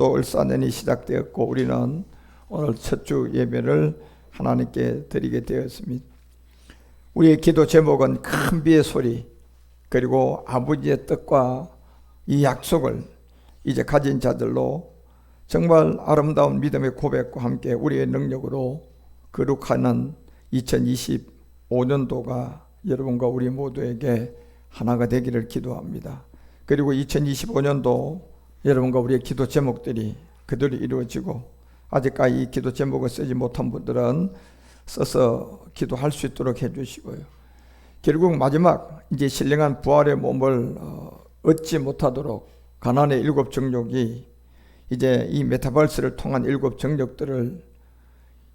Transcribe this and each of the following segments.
또 을사년이 시작되었고 우리는 오늘 첫 주 예배를 하나님께 드리게 되었습니다. 우리의 기도 제목은 큰 비의 소리, 그리고 아버지의 뜻과 이 약속을 이제 가진 자들로 정말 아름다운 믿음의 고백과 함께 우리의 능력으로 거룩하는 2025년도가 여러분과 우리 모두에게 하나가 되기를 기도합니다. 그리고 2025년도 여러분과 우리의 기도 제목들이 그대로 이루어지고, 아직까지 이 기도 제목을 쓰지 못한 분들은 써서 기도할 수 있도록 해주시고요. 결국 마지막 이제 신령한 부활의 몸을 얻지 못하도록 가나안의 7 정욕이 이제 이 메타버스를 통한 7 정욕들을,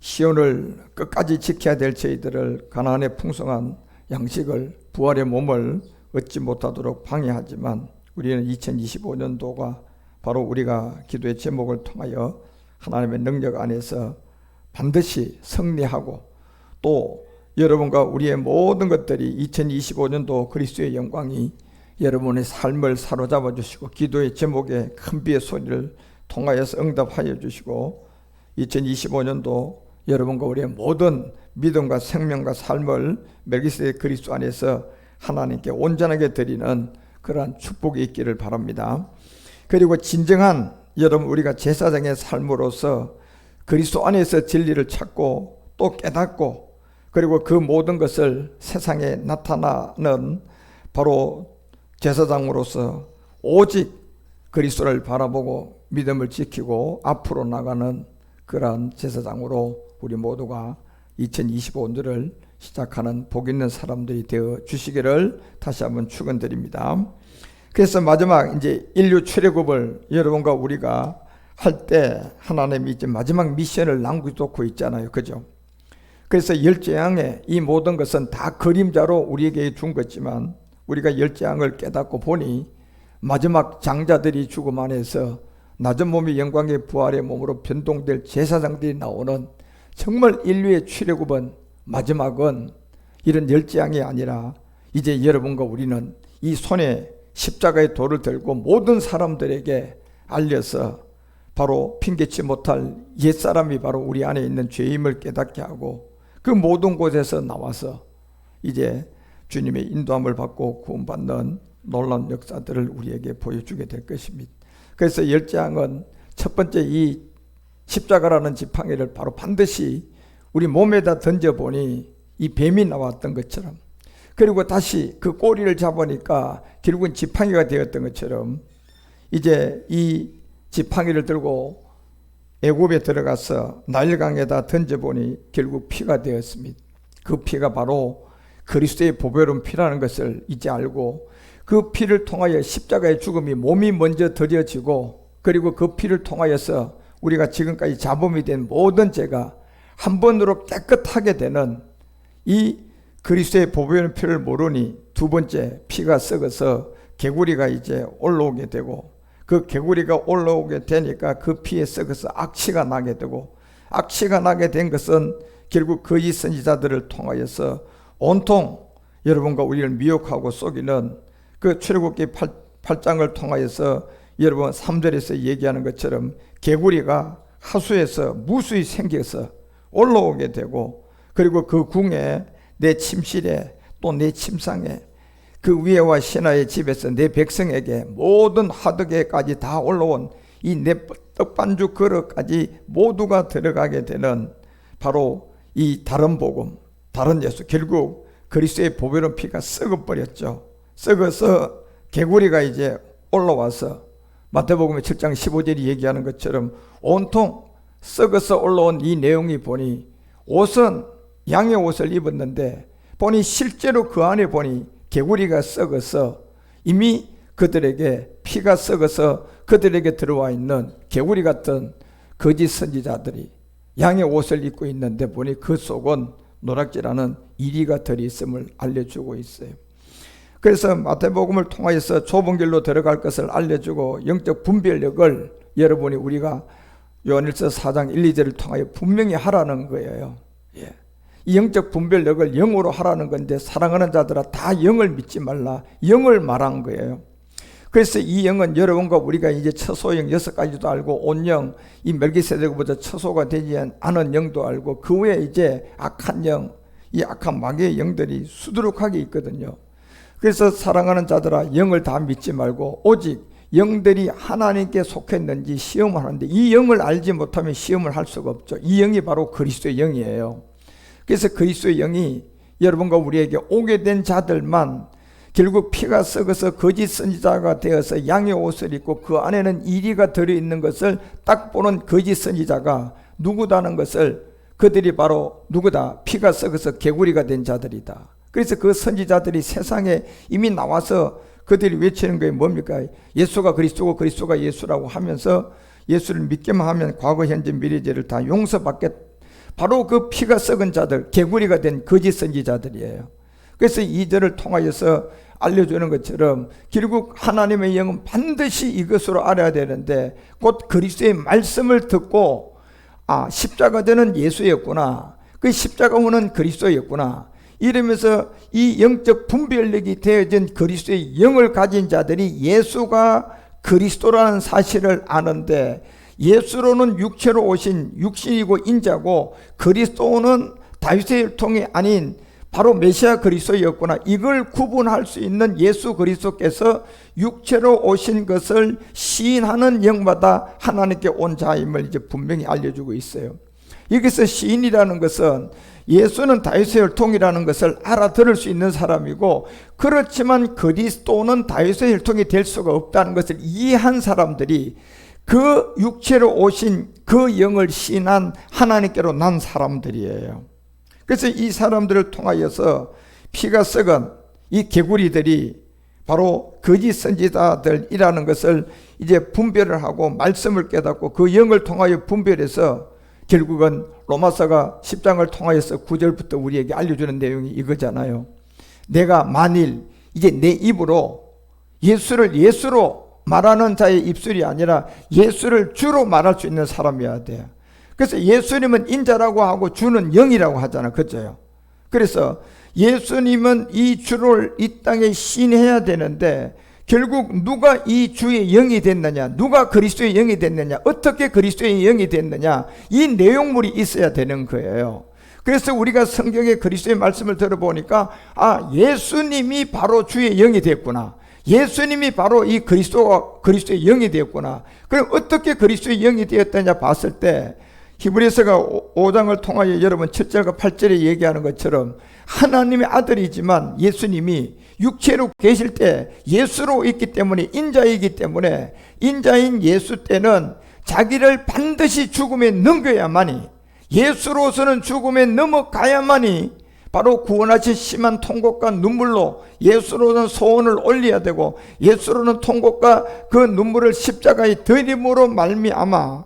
시온을 끝까지 지켜야 될 저희들을 가나안의 풍성한 양식을, 부활의 몸을 얻지 못하도록 방해하지만, 우리는 2025년도가 바로 우리가 기도의 제목을 통하여 하나님의 능력 안에서 반드시 승리하고, 또 여러분과 우리의 모든 것들이 2025년도 그리스도의 영광이 여러분의 삶을 사로잡아 주시고, 기도의 제목에 큰 비의 소리를 통하여서 응답하여 주시고, 2025년도 여러분과 우리의 모든 믿음과 생명과 삶을 멜기세덱 그리스도 안에서 하나님께 온전하게 드리는 그러한 축복이 있기를 바랍니다. 그리고 진정한 여러분 우리가 제사장의 삶으로서 그리스도 안에서 진리를 찾고 또 깨닫고, 그리고 그 모든 것을 세상에 나타나는 바로 제사장으로서 오직 그리스도를 바라보고 믿음을 지키고 앞으로 나가는 그러한 제사장으로 우리 모두가 2025년을 시작하는 복 있는 사람들이 되어 주시기를 다시 한번 축원드립니다. 그래서 마지막 이제 인류 출애굽을 여러분과 우리가 할 때 하나님이 이제 마지막 미션을 남겨놓고 있잖아요, 그죠? 그래서 열재앙의 이 모든 것은 다 그림자로 우리에게 준 거지만, 우리가 열재앙을 깨닫고 보니 마지막 장자들이 죽음 안에서 낮은 몸이 영광의 부활의 몸으로 변동될 제사장들이 나오는, 정말 인류의 출애굽은 마지막은 이런 열재앙이 아니라 이제 여러분과 우리는 이 손에 십자가의 돌을 들고 모든 사람들에게 알려서 바로 핑계치 못할 옛사람이 바로 우리 안에 있는 죄임을 깨닫게 하고, 그 모든 곳에서 나와서 이제 주님의 인도함을 받고 구원받는 놀라운 역사들을 우리에게 보여주게 될 것입니다. 그래서 열재앙은 첫 번째 이 십자가라는 지팡이를 바로 반드시 우리 몸에다 던져보니 이 뱀이 나왔던 것처럼, 그리고 다시 그 꼬리를 잡으니까 결국은 지팡이가 되었던 것처럼, 이제 이 지팡이를 들고 애굽에 들어가서 나일강에다 던져보니 결국 피가 되었습니다. 그 피가 바로 그리스도의 보배로운 피라는 것을 이제 알고, 그 피를 통하여 십자가의 죽음이 몸이 먼저 드려지고, 그리고 그 피를 통하여서 우리가 지금까지 잡음이 된 모든 죄가 한 번으로 깨끗하게 되는 이 그리스도의 보배로운 피를 모르니, 두 번째 피가 썩어서 개구리가 이제 올라오게 되고, 그 개구리가 올라오게 되니까 그 피에 썩어서 악취가 나게 되고, 악취가 나게 된 것은 결국 거짓 선지자들을 통하여서 온통 여러분과 우리를 미혹하고 속이는 그 출애굽기 8장을 통하여서 여러분 3절에서 얘기하는 것처럼 개구리가 하수에서 무수히 생겨서 올라오게 되고, 그리고 그 궁에, 내 침실에, 또 내 침상에, 그 위에와 신하의 집에서 내 백성에게 모든 하드게까지 다 올라온 이 내 떡반죽 그릇까지 모두가 들어가게 되는 바로 이 다른 복음, 다른 예수, 결국 그리스도의 보배로운 피가 썩어버렸죠. 썩어서 개구리가 이제 올라와서 마태복음 7장 15절이 얘기하는 것처럼 온통 썩어서 올라온 이 내용이 보니, 옷은 양의 옷을 입었는데 보니 실제로 그 안에 보니 개구리가 썩어서 이미 그들에게 피가 썩어서 그들에게 들어와 있는 개구리 같은 거짓 선지자들이 양의 옷을 입고 있는데 보니 그 속은 노략질하는 이리가 들어있음을 알려주고 있어요. 그래서 마태복음을 통하여서 좁은 길로 들어갈 것을 알려주고, 영적 분별력을 여러분이 우리가 요한일서 4장 1, 2절을 통하여 분명히 하라는 거예요. 예. 이 영적 분별력을 영으로 하라는 건데, 사랑하는 자들아 다 영을 믿지 말라, 영을 말한 거예요. 그래서 이 영은 여러분과 우리가 이제 처소영 6가지도 알고 온영, 이 멜기세덱보다 처소가 되지 않은 영도 알고 그 외에 이제 악한 영, 이 악한 마귀의 영들이 수두룩하게 있거든요. 그래서 사랑하는 자들아, 영을 다 믿지 말고 오직 영들이 하나님께 속했는지 시험을 하는데, 이 영을 알지 못하면 시험을 할 수가 없죠. 이 영이 바로 그리스도의 영이에요. 그래서 그리스도의 영이 여러분과 우리에게 오게 된 자들만 결국 피가 썩어서 거짓 선지자가 되어서 양의 옷을 입고 그 안에는 이리가 들어있는 것을 딱 보는 거짓 선지자가 누구다는 것을, 그들이 바로 누구다? 피가 썩어서 개구리가 된 자들이다. 그래서 그 선지자들이 세상에 이미 나와서 그들이 외치는 게 뭡니까? 예수가 그리스도고 그리스도가 예수라고 하면서 예수를 믿기만 하면 과거 현재 미래 죄를 다 용서받겠, 바로 그 피가 썩은 자들, 개구리가 된 거짓 선지자들이에요. 그래서 이들을 통하여서 알려주는 것처럼 결국 하나님의 영은 반드시 이것으로 알아야 되는데, 곧 그리스도의 말씀을 듣고 십자가되는 예수였구나, 그 십자가오는 그리스도였구나 이러면서 이 영적 분별력이 되어진 그리스도의 영을 가진 자들이 예수가 그리스도라는 사실을 아는데, 예수로는 육체로 오신 육신이고 인자고 그리스도는 다윗의 혈통이 아닌 바로 메시아 그리스도였구나, 이걸 구분할 수 있는 예수 그리스도께서 육체로 오신 것을 시인하는 영마다 하나님께 온 자임을 이제 분명히 알려주고 있어요. 여기서 시인이라는 것은 예수는 다윗의 혈통이라는 것을 알아들을 수 있는 사람이고, 그렇지만 그리스도는 다윗의 혈통이 될 수가 없다는 것을 이해한 사람들이 그 육체로 오신 그 영을 시인한 하나님께로 난 사람들이에요. 그래서 이 사람들을 통하여서 피가 썩은 이 개구리들이 바로 거짓 선지자들이라는 것을 이제 분별을 하고 말씀을 깨닫고 그 영을 통하여 분별해서 결국은 로마서가 10장을 통하여서 9절부터 우리에게 알려주는 내용이 이거잖아요. 내가 만일 이제 내 입으로 예수를 예수로 말하는 자의 입술이 아니라 예수를 주로 말할 수 있는 사람이어야 돼요. 그래서 예수님은 인자라고 하고 주는 영이라고 하잖아요. 그렇죠? 그래서 예수님은 이 주를 이 땅에 시인해야 되는데, 결국 누가 이 주의 영이 됐느냐, 누가 그리스도의 영이 됐느냐, 어떻게 그리스도의 영이 됐느냐, 이 내용물이 있어야 되는 거예요. 그래서 우리가 성경의 그리스도의 말씀을 들어보니까 예수님이 바로 주의 영이 됐구나, 예수님이 바로 이 그리스도의 영이 되었구나. 그럼 어떻게 그리스도의 영이 되었느냐 봤을 때, 히브리서가 5장을 통하여 여러분 7절과 8절에 얘기하는 것처럼 하나님의 아들이지만 예수님이 육체로 계실 때 예수로 있기 때문에, 인자이기 때문에, 인자인 예수 때는 자기를 반드시 죽음에 넘겨야만이, 예수로서는 죽음에 넘어가야만이 바로 구원하신 심한 통곡과 눈물로 예수로는 소원을 올려야 되고, 예수로는 통곡과 그 눈물을 십자가의 들림으로 말미암아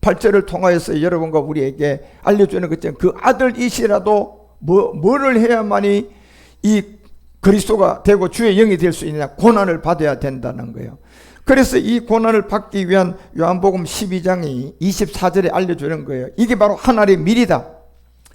8절을 통하여서 여러분과 우리에게 알려주는 것처럼 그 아들이시라도 뭐를 해야만이 이 그리스도가 되고 주의 영이 될 수 있느냐, 고난을 받아야 된다는 거예요. 그래서 이 고난을 받기 위한 요한복음 12장이 24절에 알려주는 거예요. 이게 바로 하나님의 미리다.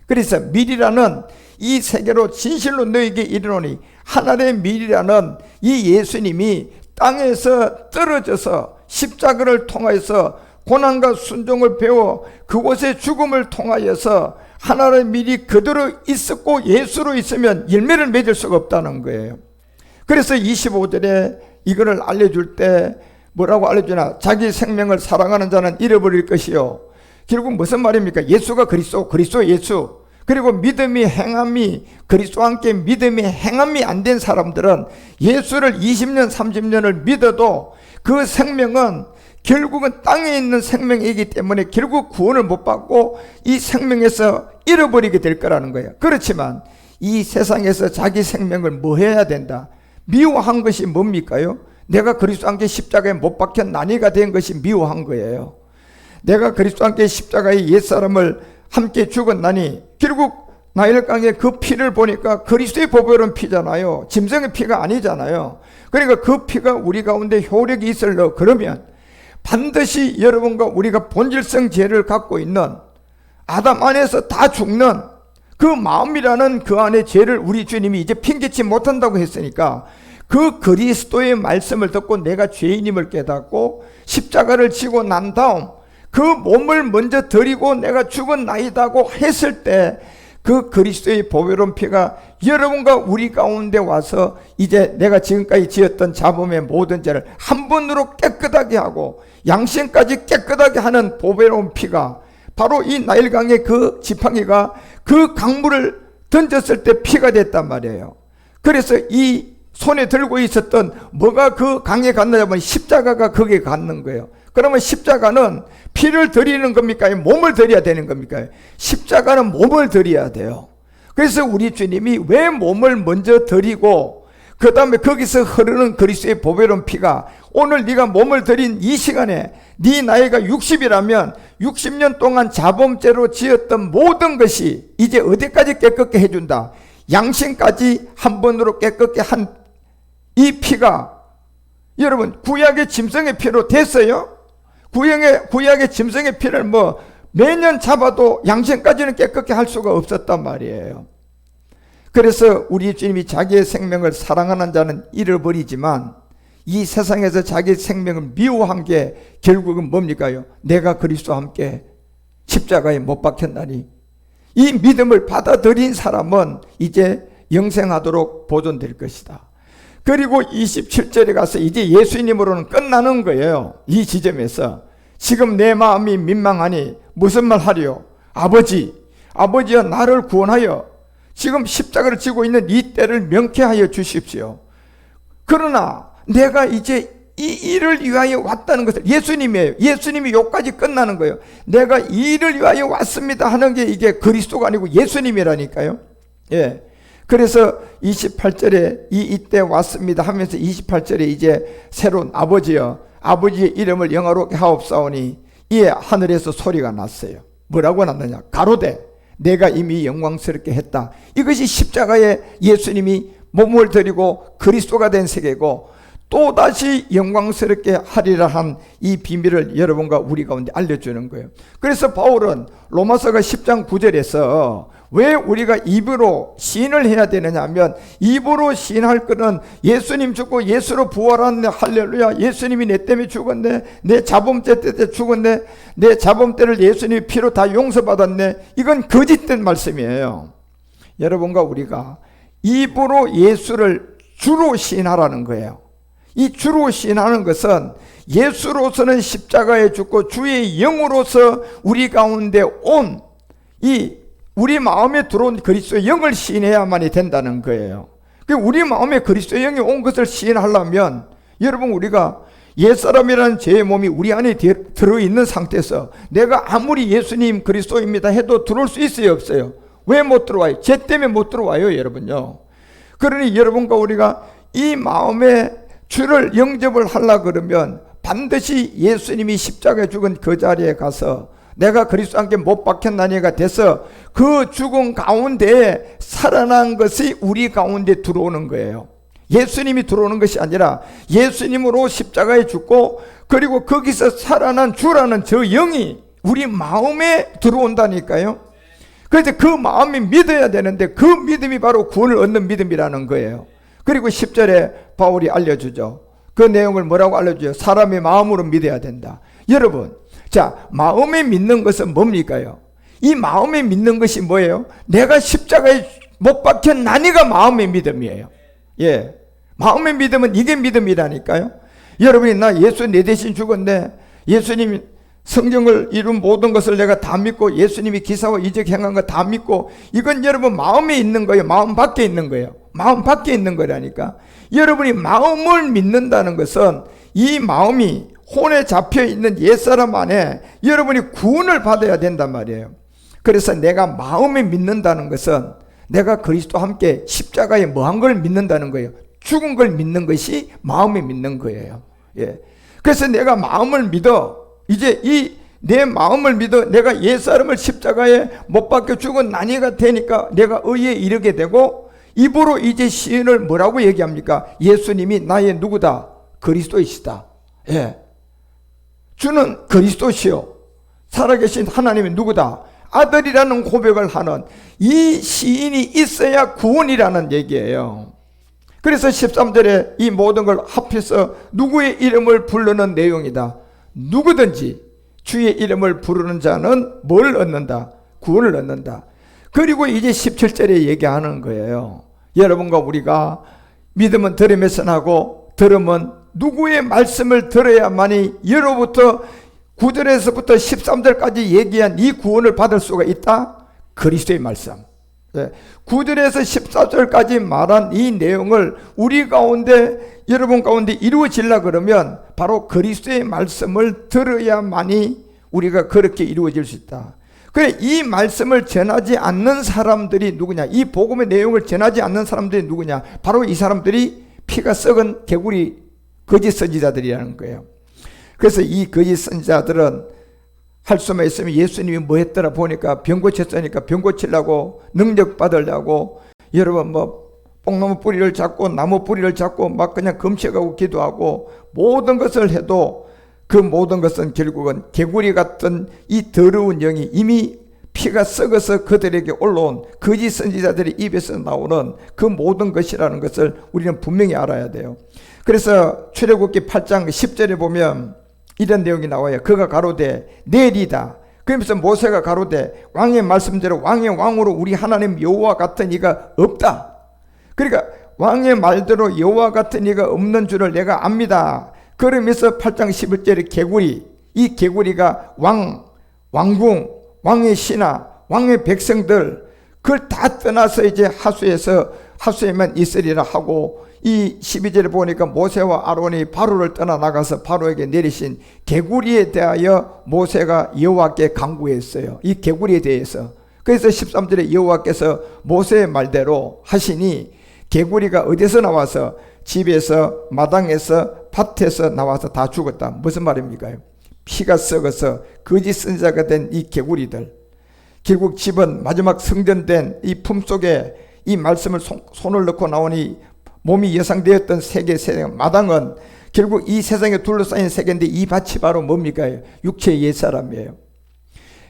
그래서 미리라는 이 세계로 진실로 너에게 이르노니, 하나님의 미리라는 이 예수님이 땅에서 떨어져서 십자가를 통하여서 고난과 순종을 배워 그곳의 죽음을 통하여서 하나님의 미리 그대로 있었고 예수로 있으면 열매를 맺을 수가 없다는 거예요. 그래서 25절에 이거를 알려줄 때 뭐라고 알려주나, 자기 생명을 사랑하는 자는 잃어버릴 것이요. 결국 무슨 말입니까? 예수가 그리스도, 그리스도 예수. 그리고 믿음이 행함이, 그리스도와 함께 믿음이 행함이 안 된 사람들은 예수를 20년 30년을 믿어도 그 생명은 결국은 땅에 있는 생명이기 때문에 결국 구원을 못 받고 이 생명에서 잃어버리게 될 거라는 거예요. 그렇지만 이 세상에서 자기 생명을 뭐 해야 된다? 미워한 것이 뭡니까요? 내가 그리스도와 함께 십자가에 못 박혀 난이가 된 것이 미워한 거예요. 내가 그리스도와 함께 십자가에 옛사람을 함께 죽었나니, 결국 나일강의 그 피를 보니까 그리스도의 보혈은 피잖아요. 짐승의 피가 아니잖아요. 그러니까 그 피가 우리 가운데 효력이 있을려 그러면 반드시 여러분과 우리가 본질성 죄를 갖고 있는 아담 안에서 다 죽는 그 마음이라는 그 안에 죄를 우리 주님이 이제 핑계치 못한다고 했으니까, 그 그리스도의 말씀을 듣고 내가 죄인임을 깨닫고 십자가를 지고 난 다음 그 몸을 먼저 드리고 내가 죽었나이다고 했을 때 그 그리스도의 보배로운 피가 여러분과 우리 가운데 와서 이제 내가 지금까지 지었던 잡음의 모든 죄를 한 번으로 깨끗하게 하고 양심까지 깨끗하게 하는 보배로운 피가 바로 이 나일강의 그 지팡이가 그 강물을 던졌을 때 피가 됐단 말이에요. 그래서 이 손에 들고 있었던 뭐가 그 강에 갔느냐면 십자가가 거기에 갔는 거예요. 그러면 십자가는 피를 드리는 겁니까? 몸을 드려야 되는 겁니까? 십자가는 몸을 드려야 돼요. 그래서 우리 주님이 왜 몸을 먼저 드리고 그 다음에 거기서 흐르는 그리스도의 보배로운 피가 오늘 네가 몸을 드린 이 시간에 네 나이가 60이라면 60년 동안 자범죄로 지었던 모든 것이 이제 어디까지 깨끗게 해준다. 양심까지 한 번으로 깨끗게 한 이 피가 여러분 구약의 짐승의 피로 됐어요? 구약의 짐승의 피를 뭐 매년 잡아도 양심까지는 깨끗게 할 수가 없었단 말이에요. 그래서 우리 주님이 자기의 생명을 사랑하는 자는 잃어버리지만 이 세상에서 자기의 생명을 미워한 게 결국은 뭡니까요? 내가 그리스도와 함께 십자가에 못 박혔나니 이 믿음을 받아들인 사람은 이제 영생하도록 보존될 것이다. 그리고 27절에 가서 이제 예수님으로는 끝나는 거예요. 이 지점에서 지금 내 마음이 민망하니 무슨 말 하리요? 아버지여 나를 구원하여 지금 십자가를 지고 있는 이 때를 명쾌하여 주십시오. 그러나 내가 이제 이 일을 위하여 왔다는 것을 예수님이에요. 예수님이 여기까지 끝나는 거예요. 내가 이 일을 위하여 왔습니다 하는 게 이게 그리스도가 아니고 예수님이라니까요. 예. 그래서 28절에 이때 왔습니다 하면서 28절에 이제 새로운 아버지여 아버지의 이름을 영화롭게 하옵사오니 이에 하늘에서 소리가 났어요. 뭐라고 났느냐? 가로되 내가 이미 영광스럽게 했다. 이것이 십자가에 예수님이 몸을 드리고 그리스도가 된 세계고 또다시 영광스럽게 하리라 한 이 비밀을 여러분과 우리 가운데 알려주는 거예요. 그래서 바울은 로마서가 10장 9절에서 왜 우리가 입으로 시인을 해야 되느냐 하면 입으로 시인할 것은 예수님 죽고 예수로 부활한 할렐루야 예수님이 내 때문에 죽었네 내 자범죄 때 죽었네 내 자범죄를 예수님이 피로 다 용서받았네 이건 거짓된 말씀이에요. 여러분과 우리가 입으로 예수를 주로 시인하라는 거예요. 이 주로 시인하는 것은 예수로서는 십자가에 죽고 주의 영으로서 우리 가운데 온 이 우리 마음에 들어온 그리스도의 영을 시인해야만이 된다는 거예요. 우리 마음에 그리스도의 영이 온 것을 시인하려면 여러분 우리가 옛사람이라는 죄의 몸이 우리 안에 들어있는 상태에서 내가 아무리 예수님 그리스도입니다 해도 들어올 수 있어요 없어요? 왜 못 들어와요? 죄 때문에 못 들어와요 여러분요. 그러니 여러분과 우리가 이 마음에 주를 영접을 하려고 그러면 반드시 예수님이 십자가에 죽은 그 자리에 가서 내가 그리스도와 함께 못 박혔나니가 돼서 그 죽음 가운데에 살아난 것이 우리 가운데 들어오는 거예요. 예수님이 들어오는 것이 아니라 예수님으로 십자가에 죽고 그리고 거기서 살아난 주라는 저 영이 우리 마음에 들어온다니까요. 그래서 그 마음이 믿어야 되는데 그 믿음이 바로 구원을 얻는 믿음이라는 거예요. 그리고 10절에 바울이 알려주죠. 그 내용을 뭐라고 알려줘요? 사람의 마음으로 믿어야 된다. 여러분, 자, 마음에 믿는 것은 뭡니까요? 이 마음에 믿는 것이 뭐예요? 내가 십자가에 못 박혔나니가 마음의 믿음이에요. 예, 마음의 믿음은 이게 믿음이라니까요. 여러분이 나 예수 내 대신 죽었네. 예수님이 성경을 이룬 모든 것을 내가 다 믿고 예수님이 기사와 이적 행한 거 다 믿고 이건 여러분 마음에 있는 거예요. 마음 밖에 있는 거예요. 마음 밖에 있는 거라니까. 여러분이 마음을 믿는다는 것은 이 마음이 혼에 잡혀있는 옛사람 안에 여러분이 구원을 받아야 된단 말이에요. 그래서 내가 마음에 믿는다는 것은 내가 그리스도와 함께 십자가에 뭐한 걸 믿는다는 거예요. 죽은 걸 믿는 것이 마음에 믿는 거예요. 예. 그래서 내가 마음을 믿어. 이제 이 내 마음을 믿어 내가 옛사람을 십자가에 못 박혀 죽은 나니가 되니까 내가 의에 이르게 되고 입으로 이제 시인을 뭐라고 얘기합니까? 예수님이 나의 누구다? 그리스도이시다. 예. 주는 그리스도시요 살아계신 하나님이 누구다? 아들이라는 고백을 하는 이 시인이 있어야 구원이라는 얘기예요. 그래서 13절에 이 모든 걸 합해서 누구의 이름을 부르는 내용이다. 누구든지 주의 이름을 부르는 자는 뭘 얻는다? 구원을 얻는다. 그리고 이제 17절에 얘기하는 거예요. 여러분과 우리가 믿음은 들음에서 나고 들음은 누구의 말씀을 들어야만이 예로부터 9절에서부터 13절까지 얘기한 이 구원을 받을 수가 있다? 그리스도의 말씀. 9절에서 14절까지 말한 이 내용을 우리 가운데, 여러분 가운데 이루어지려 그러면 바로 그리스도의 말씀을 들어야만이 우리가 그렇게 이루어질 수 있다. 그래, 이 말씀을 전하지 않는 사람들이 누구냐? 이 복음의 내용을 전하지 않는 사람들이 누구냐? 바로 이 사람들이 피가 썩은 개구리 거짓 선지자들이라는 거예요. 그래서 이 거짓 선지자들은 할 수만 있으면 예수님이 뭐 했더라 보니까 병 고쳤으니까 병 고치려고 능력 받으려고 여러분 뭐 뽕나무 뿌리를 잡고 나무 뿌리를 잡고 막 그냥 금식하고 기도하고 모든 것을 해도 그 모든 것은 결국은 개구리 같은 이 더러운 영이 이미 피가 썩어서 그들에게 올라온 거짓 선지자들의 입에서 나오는 그 모든 것이라는 것을 우리는 분명히 알아야 돼요. 그래서 출애굽기 8장 10절에 보면 이런 내용이 나와요. 그가 가로되 내리다. 그러면서 모세가 가로되 왕의 말씀대로 왕의 왕으로 우리 하나님 여호와 같은 이가 없다. 그러니까 왕의 말대로 여호와 같은 이가 없는 줄을 내가 압니다. 그러면서 8장 11절에 개구리, 이 개구리가 왕궁, 왕의 신하, 왕의 백성들 그걸 다 떠나서 이제 하수에만 있으리라 하고, 이 12절에 보니까 모세와 아론이 바로를 떠나 나가서 바로에게 내리신 개구리에 대하여 모세가 여호와께 간구했어요. 이 개구리에 대해서. 그래서 13절에 여호와께서 모세의 말대로 하시니 개구리가 어디서 나와서 집에서 마당에서 밭에서 나와서 다 죽었다. 무슨 말입니까? 피가 썩어서 거짓 선지자가 된 이 개구리들, 결국 집은 마지막 성전된 이 품속에 이 말씀을 손을 넣고 나오니 몸이 예상되었던 세계 마당은 결국 이 세상에 둘러싸인 세계인데 이 밭이 바로 뭡니까? 육체의 옛사람이에요.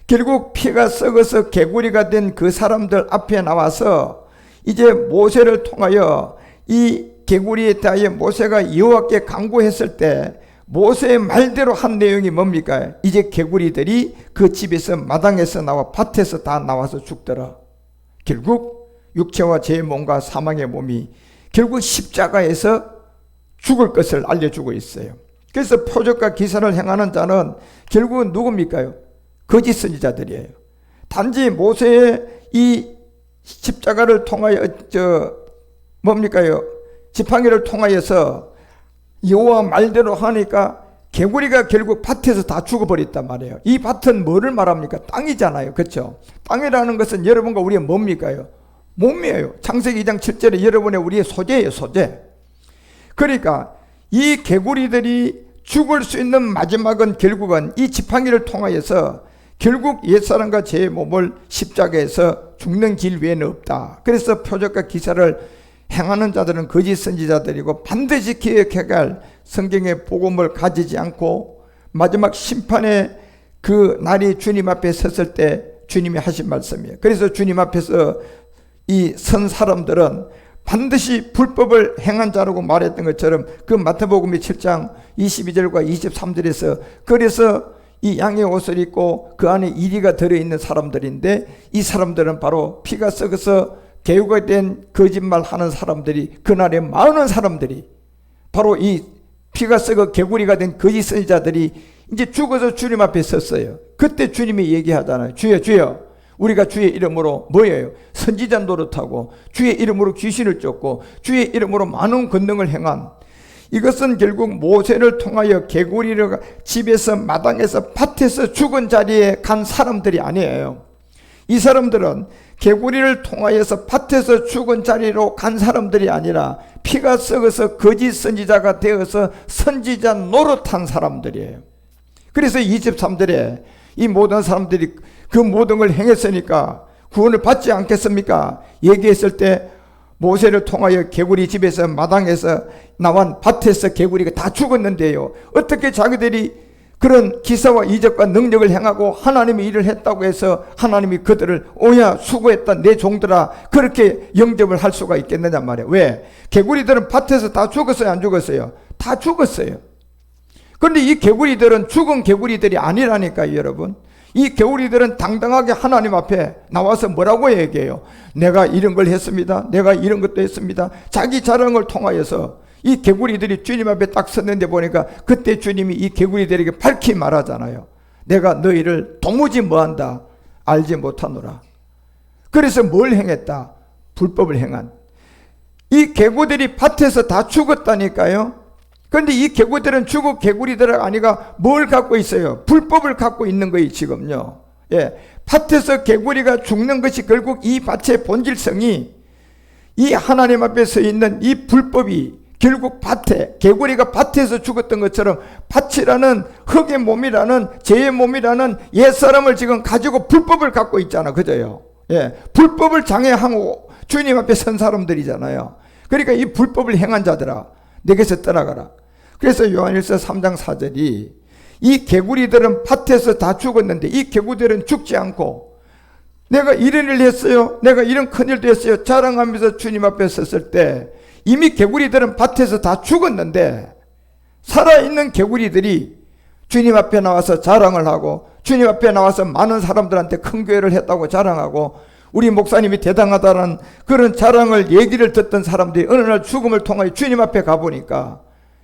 결국 피가 썩어서 개구리가 된 그 사람들 앞에 나와서 이제 모세를 통하여 이 개구리에 대하여 모세가 여호와께 간구했을 때 모세의 말대로 한 내용이 뭡니까? 이제 개구리들이 그 집에서 마당에서 나와 밭에서 다 나와서 죽더라. 결국 육체와 제 몸과 사망의 몸이 결국 십자가에서 죽을 것을 알려주고 있어요. 그래서 표적과 기사를 행하는 자는 결국은 누굽니까? 거짓 선지자들이에요. 단지 모세의 이 십자가를 통하여 지팡이를 통하여서 여호와 말대로 하니까 개구리가 결국 밭에서 다 죽어버렸단 말이에요. 이 밭은 뭐를 말합니까? 땅이잖아요. 그렇죠? 땅이라는 것은 여러분과 우리의 뭡니까? 몸이에요. 창세기 2장 7절에 여러분의 우리의 소재예요. 소재. 그러니까 이 개구리들이 죽을 수 있는 마지막은 결국은 이 지팡이를 통하여서 결국 옛사람과 제 몸을 십자가에서 죽는 길 외에는 없다. 그래서 표적과 기사를 행하는 자들은 거짓 선지자들이고 반드시 기억해야 할 성경의 복음을 가지지 않고 마지막 심판의 그 날이 주님 앞에 섰을 때 주님이 하신 말씀이에요. 그래서 주님 앞에서 이 선 사람들은 반드시 불법을 행한 자라고 말했던 것처럼 그 마태복음의 7장 22절과 23절에서 그래서 이 양의 옷을 입고 그 안에 이리가 들어있는 사람들인데 이 사람들은 바로 피가 썩어서 개우가 된 거짓말 하는 사람들이, 그날에 많은 사람들이 바로 이 피가 썩어 개구리가 된 거짓 선지자들이 이제 죽어서 주님 앞에 섰어요. 그때 주님이 얘기하잖아요. 주여 주여, 우리가 주의 이름으로 뭐예요? 선지자 노릇하고 주의 이름으로 귀신을 쫓고 주의 이름으로 많은 권능을 행한, 이것은 결국 모세를 통하여 개구리를 집에서 마당에서 밭에서 죽은 자리에 간 사람들이 아니에요. 이 사람들은 개구리를 통하여서 밭에서 죽은 자리로 간 사람들이 아니라 피가 썩어서 거짓 선지자가 되어서 선지자 노릇한 사람들이에요. 그래서 23절에 이 모든 사람들이 그 모든 걸 행했으니까 구원을 받지 않겠습니까? 얘기했을 때 모세를 통하여 개구리 집에서 마당에서 나온 밭에서 개구리가 다 죽었는데요, 어떻게 자기들이 그런 기사와 이적과 능력을 행하고 하나님이 일을 했다고 해서 하나님이 그들을 오야 수고했다 내 종들아 그렇게 영접을 할 수가 있겠느냐 말이에요. 왜? 개구리들은 밭에서 다 죽었어요, 안 죽었어요? 다 죽었어요. 그런데 이 개구리들은 죽은 개구리들이 아니라니까요, 여러분. 이 개구리들은 당당하게 하나님 앞에 나와서 뭐라고 얘기해요? 내가 이런 걸 했습니다. 내가 이런 것도 했습니다. 자기 자랑을 통하여서 이 개구리들이 주님 앞에 딱 섰는데 보니까 그때 주님이 이 개구리들에게 밝히 말하잖아요. 내가 너희를 도무지 뭐한다? 알지 못하노라. 그래서 뭘 행했다? 불법을 행한. 이 개구들이 밭에서 다 죽었다니까요. 그런데 이 개구들은 죽은 개구리들 아니가 뭘 갖고 있어요? 불법을 갖고 있는 거예요, 지금요. 예, 밭에서 개구리가 죽는 것이 결국 이 밭의 본질성이 이 하나님 앞에 서 있는 이 불법이 결국 밭에 개구리가 밭에서 죽었던 것처럼 밭이라는 흙의 몸이라는 죄의 몸이라는 옛사람을 지금 가지고 불법을 갖고 있잖아, 그저요. 예, 불법을 장애하고 주님 앞에 선 사람들이잖아요. 그러니까 이 불법을 행한 자들아 내게서 떠나가라. 그래서 요한일서 3장 4절이 이 개구리들은 밭에서 다 죽었는데 이 개구리들은 죽지 않고 내가 이런 일을 했어요, 내가 이런 큰일도 했어요 자랑하면서 주님 앞에 섰을 때 이미 개구리들은 밭에서 다 죽었는데 살아있는 개구리들이 주님 앞에 나와서 자랑을 하고 주님 앞에 나와서 많은 사람들한테 큰 교회를 했다고 자랑하고 우리 목사님이 대단하다는 그런 자랑을 얘기를 듣던 사람들이 어느 날 죽음을 통하여 주님 앞에 가보니까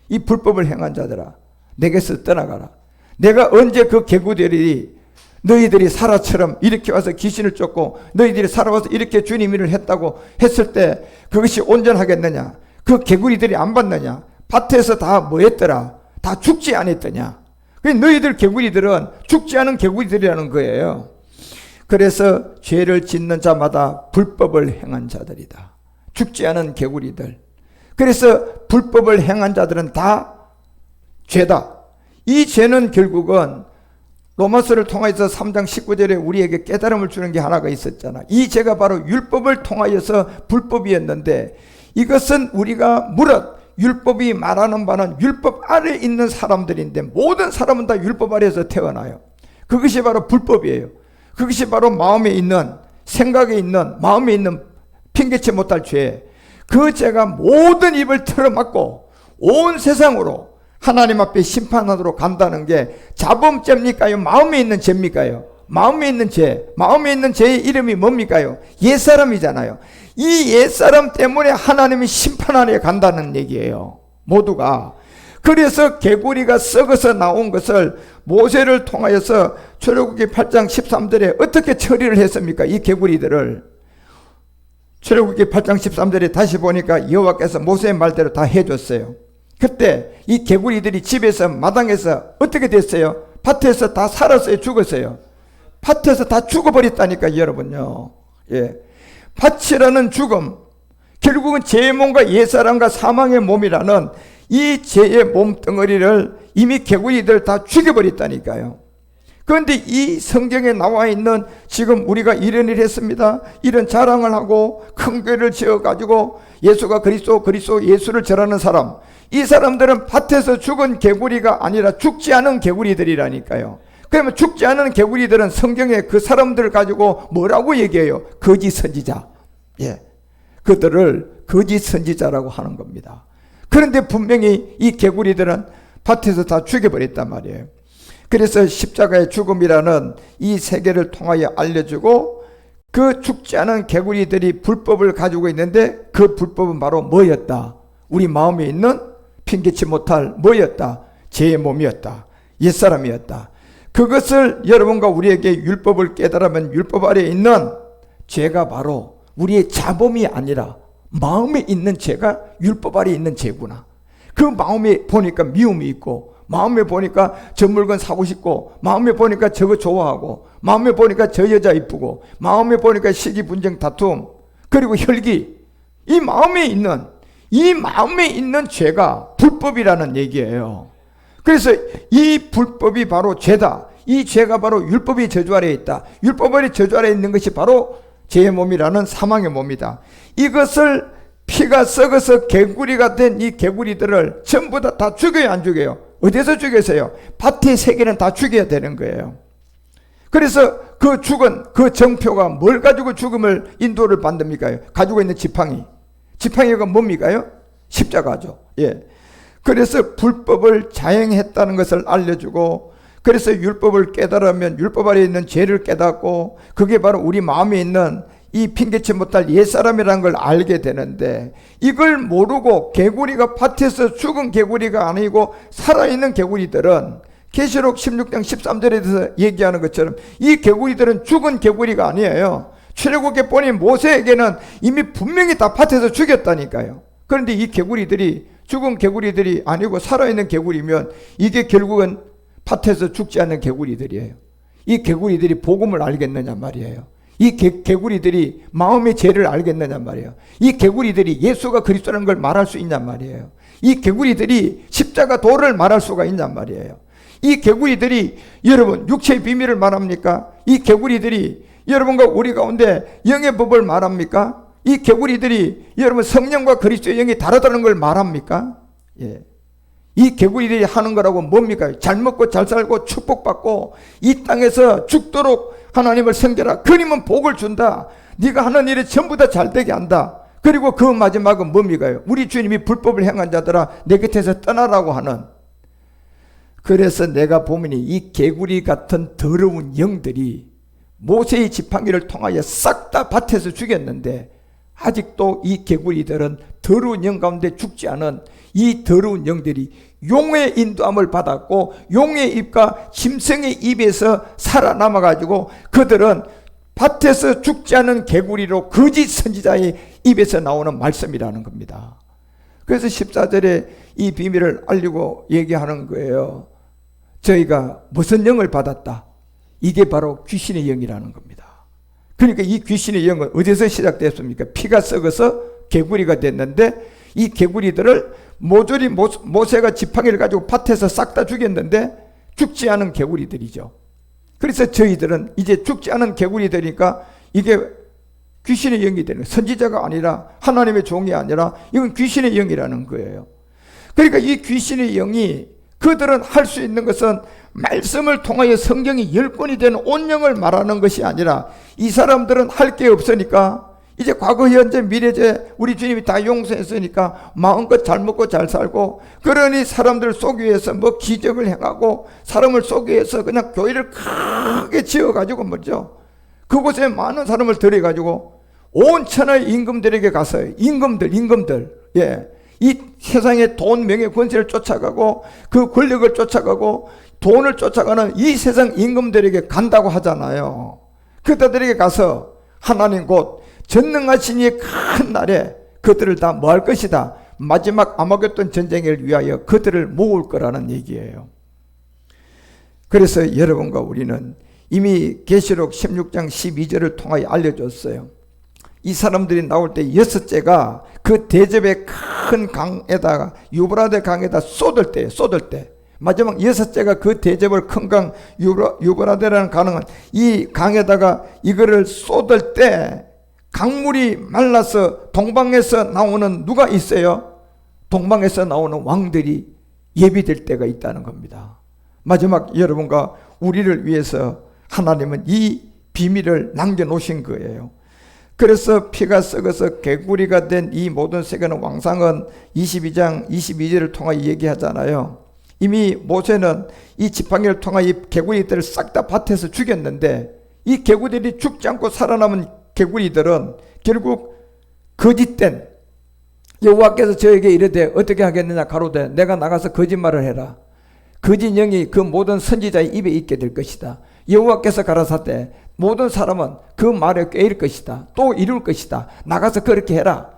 이 불법을 행한 자들아 내게서 떠나가라. 내가 언제 그 개구들이 너희들이 사라처럼 이렇게 와서 귀신을 쫓고 너희들이 살아와서 이렇게 주님 일을 했다고 했을 때 그것이 온전하겠느냐? 그 개구리들이 안 봤느냐? 밭에서 다 뭐 했더라? 다 죽지 않았더냐? 너희들 개구리들은 죽지 않은 개구리들이라는 거예요. 그래서 죄를 짓는 자마다 불법을 행한 자들이다. 죽지 않은 개구리들. 그래서 불법을 행한 자들은 다 죄다. 이 죄는 결국은 로마서를 통해서 3장 19절에 우리에게 깨달음을 주는 게 하나가 있었잖아. 이 죄가 바로 율법을 통하여서 불법이었는데 이것은 우리가 무릇 율법이 말하는 바는 율법 아래에 있는 사람들인데 모든 사람은 다 율법 아래에서 태어나요. 그것이 바로 불법이에요. 그것이 바로 마음에 있는 생각에 있는 마음에 있는 핑계치 못할 죄. 그 죄가 모든 입을 틀어막고 온 세상으로 하나님 앞에 심판하도록 간다는 게 자범죄입니까요? 마음에 있는 죄입니까요? 마음에 있는 죄. 마음에 있는 죄의 이름이 뭡니까요? 옛사람이잖아요. 이 옛사람 때문에 하나님이 심판하러 간다는 얘기예요. 모두가. 그래서 개구리가 썩어서 나온 것을 모세를 통하여서 출애굽기 8장 13절에 어떻게 처리를 했습니까? 이 개구리들을. 출애굽기 8장 13절에 다시 보니까 여호와께서 모세의 말대로 다 해줬어요. 그때 이 개구리들이 집에서 마당에서 어떻게 됐어요? 밭에서 다 살았어요? 죽었어요? 밭에서 다 죽어버렸다니까 여러분요. 예. 밭이라는 죽음, 결국은 죄의 몸과 옛사람과 사망의 몸이라는 이 죄의 몸덩어리를 이미 개구리들 다 죽여버렸다니까요. 그런데 이 성경에 나와 있는 지금 우리가 이런 일 했습니다, 이런 자랑을 하고 큰 교회를 지어가지고 예수가 그리스도 예수를 절하는 사람, 이 사람들은 밭에서 죽은 개구리가 아니라 죽지 않은 개구리들이라니까요. 그러면 죽지 않은 개구리들은 성경에 그 사람들을 가지고 뭐라고 얘기해요? 거짓 선지자. 예, 그들을 거짓 선지자라고 하는 겁니다. 그런데 분명히 이 개구리들은 밭에서 다 죽여버렸단 말이에요. 그래서 십자가의 죽음이라는 이 세계를 통하여 알려주고 그 죽지 않은 개구리들이 불법을 가지고 있는데 그 불법은 바로 뭐였다? 우리 마음에 있는 핑계치 못할 뭐였다? 죄의 몸이었다. 옛사람이었다. 그것을 여러분과 우리에게 율법을 깨달으면 율법 아래에 있는 죄가 바로 우리의 자범이 아니라 마음에 있는 죄가 율법 아래에 있는 죄구나. 그 마음에 보니까 미움이 있고 마음에 보니까 저 물건 사고 싶고 마음에 보니까 저거 좋아하고 마음에 보니까 저 여자 이쁘고 마음에 보니까 시기 분쟁 다툼 그리고 혈기, 이 마음에 있는 죄가 불법이라는 얘기예요. 그래서 이 불법이 바로 죄다. 이 죄가 바로 율법의 저주 아래에 있다. 율법의 저주 아래에 있는 것이 바로 죄의 몸이라는 사망의 몸이다. 이것을 피가 썩어서 개구리가 된 이 개구리들을 전부 다 죽여요, 안 죽여요? 어디서 죽였어요? 밭의 세계는 다 죽여야 되는 거예요. 그래서 그 죽은 그 정표가 뭘 가지고 죽음을 인도를 받습니까? 가지고 있는 지팡이가 뭡니까요? 십자가죠. 예. 그래서 불법을 자행했다는 것을 알려주고, 그래서 율법을 깨달으면 율법 아래 있는 죄를 깨닫고, 그게 바로 우리 마음에 있는 이 핑계치 못할 옛사람이라는 걸 알게 되는데, 이걸 모르고 개구리가 밭에서 죽은 개구리가 아니고 살아있는 개구리들은 계시록 16장 13절에서 얘기하는 것처럼 이 개구리들은 죽은 개구리가 아니에요. 출애굽에 보니 모세에게는 이미 분명히 다 밭에서 죽였다니까요. 그런데 이 개구리들이 죽은 개구리들이 아니고 살아있는 개구리면 이게 결국은 밭에서 죽지 않는 개구리들이에요. 이 개구리들이 복음을 알겠느냐 말이에요. 이 개구리들이 마음의 죄를 알겠느냐 말이에요. 이 개구리들이 예수가 그리스도라는 걸 말할 수 있냔 말이에요. 이 개구리들이 십자가 도를 말할 수가 있냔 말이에요. 이 개구리들이 여러분 육체의 비밀을 말합니까? 이 개구리들이 여러분과 우리 가운데 영의 법을 말합니까? 이 개구리들이 여러분 성령과 그리스도의 영이 다르다는 걸 말합니까? 예. 이 개구리들이 하는 거라고 뭡니까? 잘 먹고 잘 살고 축복받고 이 땅에서 죽도록 하나님을 섬겨라. 그러면 복을 준다. 네가 하는 일이 전부 다 잘되게 한다. 그리고 그 마지막은 뭡니까? 우리 주님이 불법을 행한 자들아 내 곁에서 떠나라고 하는. 그래서 내가 보면 이 개구리 같은 더러운 영들이 모세의 지팡이를 통하여 싹 다 밭에서 죽였는데 아직도 이 개구리들은 더러운 영 가운데 죽지 않은 이 더러운 영들이 용의 인도함을 받았고 용의 입과 짐승의 입에서 살아남아 가지고 그들은 밭에서 죽지 않은 개구리로 거짓 선지자의 입에서 나오는 말씀이라는 겁니다. 그래서 14절에 이 비밀을 알리고 얘기하는 거예요. 저희가 무슨 영을 받았다? 이게 바로 귀신의 영이라는 겁니다. 그러니까 이 귀신의 영은 어디서 시작됐습니까? 피가 썩어서 개구리가 됐는데 이 개구리들을 모조리 모세가 지팡이를 가지고 밭에서 싹 다 죽였는데 죽지 않은 개구리들이죠. 그래서 저희들은 이제 죽지 않은 개구리들이니까 이게 귀신의 영이 되는 거예요. 선지자가 아니라 하나님의 종이 아니라 이건 귀신의 영이라는 거예요. 그러니까 이 귀신의 영이 그들은 할 수 있는 것은 말씀을 통하여 성경이 열권이 되는 온영을 말하는 것이 아니라 이 사람들은 할 게 없으니까 이제 과거 현재 미래제 우리 주님이 다 용서했으니까 마음껏 잘 먹고 잘 살고 그러니 사람들 속기 위해서 뭐 기적을 행하고 사람을 속기 위해서 그냥 교회를 크게 지어가지고 뭐죠 그곳에 많은 사람을 들여가지고 온 천하의 임금들에게 가서 임금들 예. 이 세상의 돈, 명예, 권세를 쫓아가고 그 권력을 쫓아가고 돈을 쫓아가는 이 세상 임금들에게 간다고 하잖아요. 그들에게 가서 하나님 곧 전능하신 이 큰 날에 그들을 다 뭐 할 것이다. 마지막 아마겟돈 전쟁을 위하여 그들을 모을 거라는 얘기예요. 그래서 여러분과 우리는 이미 계시록 16장 12절을 통하여 알려줬어요. 이 사람들이 나올 때 여섯째가 그 대접의 큰 강에다가 유브라데 강에다 쏟을 때 마지막 여섯째가 그 대접을 큰 강 유브라데라는 강은 이 강에다가 이거를 쏟을 때 강물이 말라서 동방에서 나오는 누가 있어요? 동방에서 나오는 왕들이 예비될 때가 있다는 겁니다. 마지막 여러분과 우리를 위해서 하나님은 이 비밀을 남겨놓으신 거예요. 그래서 피가 썩어서 개구리가 된 이 모든 세계는 왕상은 22장 22절을 통하여 얘기하잖아요. 이미 모세는 이 지팡이를 통하여 이 개구리들을 싹 다 밭에서 죽였는데 이 개구리들이 죽지 않고 살아남은 개구리들은 결국 거짓된 여호와께서 저에게 이르되 어떻게 하겠느냐 가로되 내가 나가서 거짓말을 해라. 거짓 영이 그 모든 선지자의 입에 있게 될 것이다. 여호와께서 가라사대 모든 사람은 그 말에 꿰일 것이다. 또 이룰 것이다. 나가서 그렇게 해라.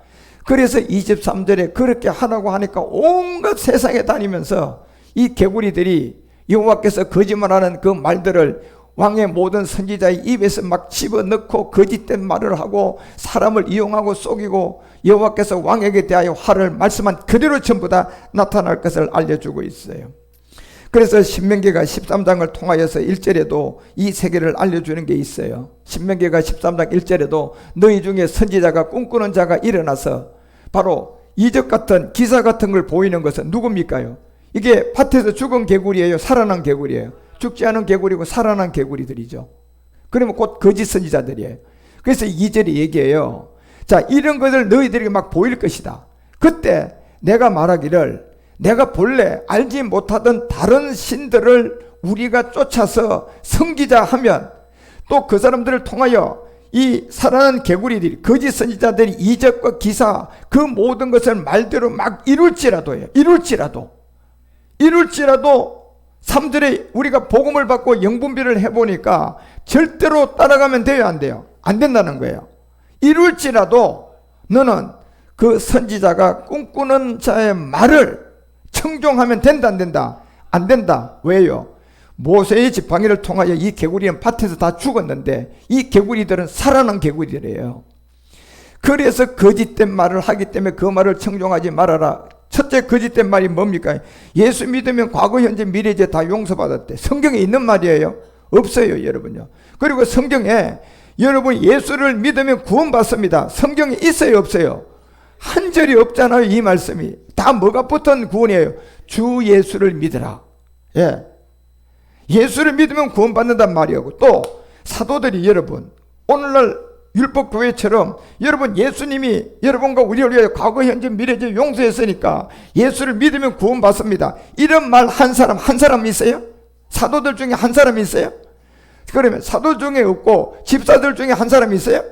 그래서 23절에 그렇게 하라고 하니까 온갖 세상에 다니면서 이 개구리들이 여호와께서 거짓말하는 그 말들을 왕의 모든 선지자의 입에서 막 집어넣고 거짓된 말을 하고 사람을 이용하고 속이고 여호와께서 왕에게 대하여 화를 말씀한 그대로 전부 다 나타날 것을 알려주고 있어요. 그래서 신명기가 13장을 통하여서 1절에도 이 세계를 알려주는 게 있어요. 신명기가 13장 1절에도 너희 중에 선지자가 꿈꾸는 자가 일어나서 바로 이적 같은 기사 같은 걸 보이는 것은 누굽니까요? 이게 밭에서 죽은 개구리예요? 살아난 개구리예요? 죽지 않은 개구리고 살아난 개구리들이죠. 그러면 곧 거짓 선지자들이에요. 그래서 2절에 얘기해요. 자, 이런 것을 너희들에게 막 보일 것이다. 그때 내가 말하기를 내가 본래 알지 못하던 다른 신들을 우리가 쫓아서 섬기자 하면 또 그 사람들을 통하여 이 살아난 개구리들이 거짓 선지자들이 이적과 기사 그 모든 것을 말대로 막 이룰지라도요. 이룰지라도 3절에 우리가 복음을 받고 영분별을 해보니까 절대로 따라가면 돼요, 안 돼요? 안 된다는 거예요. 이룰지라도 너는 그 선지자가 꿈꾸는 자의 말을 청종하면 된다, 안 된다? 안 된다. 왜요? 모세의 지팡이를 통하여 이 개구리는 밭에서 다 죽었는데 이 개구리들은 살아난 개구리들이에요. 그래서 거짓된 말을 하기 때문에 그 말을 청종하지 말아라. 첫째 거짓된 말이 뭡니까? 예수 믿으면 과거, 현재, 미래제 다 용서받았대. 성경에 있는 말이에요? 없어요, 여러분요. 그리고 성경에 여러분 예수를 믿으면 구원받습니다. 성경에 있어요, 없어요? 한 절이 없잖아요, 이 말씀이. 다 뭐가 붙은 구원이에요? 주 예수를 믿으라. 예. 예수를 믿으면 구원받는단 말이고, 또 사도들이 여러분 오늘날 율법교회처럼 여러분 예수님이 여러분과 우리를 위해 과거 현재 미래제 용서했으니까 예수를 믿으면 구원받습니다. 이런 말 한 사람 있어요? 사도들 중에 한 사람 있어요? 그러면 사도 중에 없고 집사들 중에 한 사람 있어요?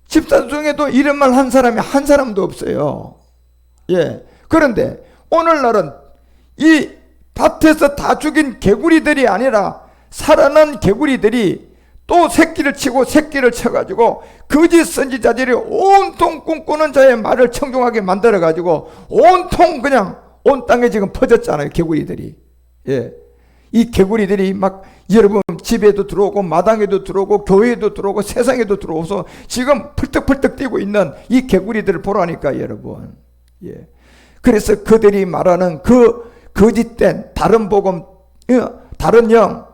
집사들 중에도 이런 말 한 사람이 한 사람도 없어요. 예. 그런데 오늘날은 이 밭에서 다 죽인 개구리들이 아니라 살아난 개구리들이 또 새끼를 치고 새끼를 쳐가지고 거짓 선지자들이 온통 꿈꾸는 자의 말을 청종하게 만들어가지고 온통 그냥 온 땅에 지금 퍼졌잖아요, 개구리들이. 예. 이 개구리들이 막 여러분 집에도 들어오고 마당에도 들어오고 교회에도 들어오고 세상에도 들어오서 지금 펄떡펄떡 뛰고 있는 이 개구리들을 보라니까 여러분. 예. 그래서 그들이 말하는 그 거짓된 다른 복음, 다른 영,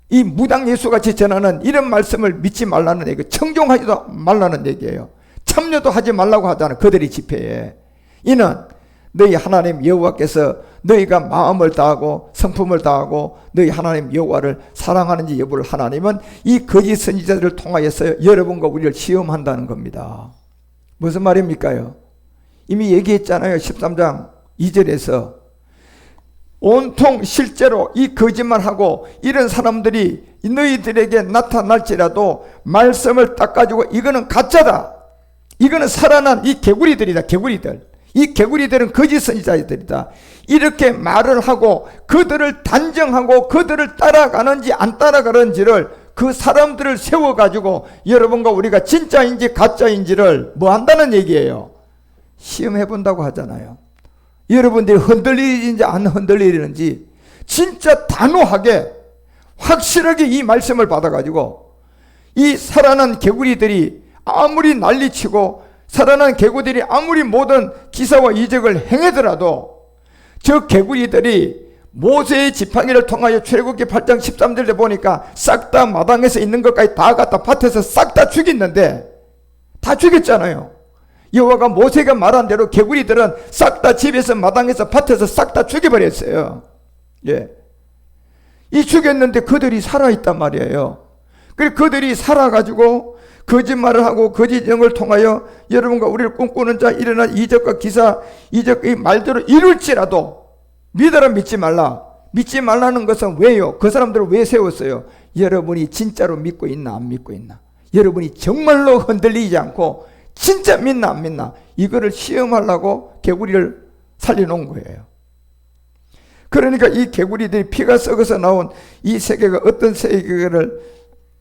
이 무당 예수같이 전하는 이런 말씀을 믿지 말라는 얘기, 청종하지도 말라는 얘기예요. 참여도 하지 말라고 하잖아요, 그들이 집회에. 이는 너희 하나님 여호와께서 너희가 마음을 다하고 성품을 다하고 너희 하나님 여호와를 사랑하는지 여부를 하나님은 이 거짓 선지자들을 통하여서 여러분과 우리를 시험한다는 겁니다. 무슨 말입니까요? 이미 얘기했잖아요. 13장 2절에서 온통 실제로 이 거짓말하고 이런 사람들이 너희들에게 나타날지라도 말씀을 딱 가지고 이거는 가짜다, 이거는 살아난 이 개구리들이다, 개구리들. 이 개구리들은 거짓 선지자들이다, 이렇게 말을 하고 그들을 단정하고 그들을 따라가는지 안 따라가는지를 그 사람들을 세워가지고 여러분과 우리가 진짜인지 가짜인지를 뭐 한다는 얘기예요. 시험해본다고 하잖아요. 여러분들이 흔들리는지 안 흔들리는지 진짜 단호하게 확실하게 이 말씀을 받아가지고 이 살아난 개구리들이 아무리 난리치고 살아난 개구리들이 아무리 모든 기사와 이적을 행하더라도 저 개구리들이 모세의 지팡이를 통하여 출애굽기 8장 13절에 보니까 싹 다 마당에서 있는 것까지 다 갖다 밭에서 싹 다 죽였는데 다 죽였잖아요. 여호와가 모세가 말한 대로 개구리들은 싹 다 집에서 마당에서 밭에서 싹 다 죽여버렸어요. 예. 이 죽였는데 그들이 살아있단 말이에요. 그리고 그들이 살아가지고 거짓말을 하고 거짓 영을 통하여 여러분과 우리를 꿈꾸는 자 일어난 이적과 기사, 이적의 말대로 이룰지라도 믿어라, 믿지 말라. 믿지 말라는 것은 왜요? 그 사람들을 왜 세웠어요? 여러분이 진짜로 믿고 있나 안 믿고 있나, 여러분이 정말로 흔들리지 않고 진짜 믿나 안 믿나, 이거를 시험하려고 개구리를 살려놓은 거예요. 그러니까 이 개구리들이 피가 썩어서 나온 이 세계가 어떤 세계를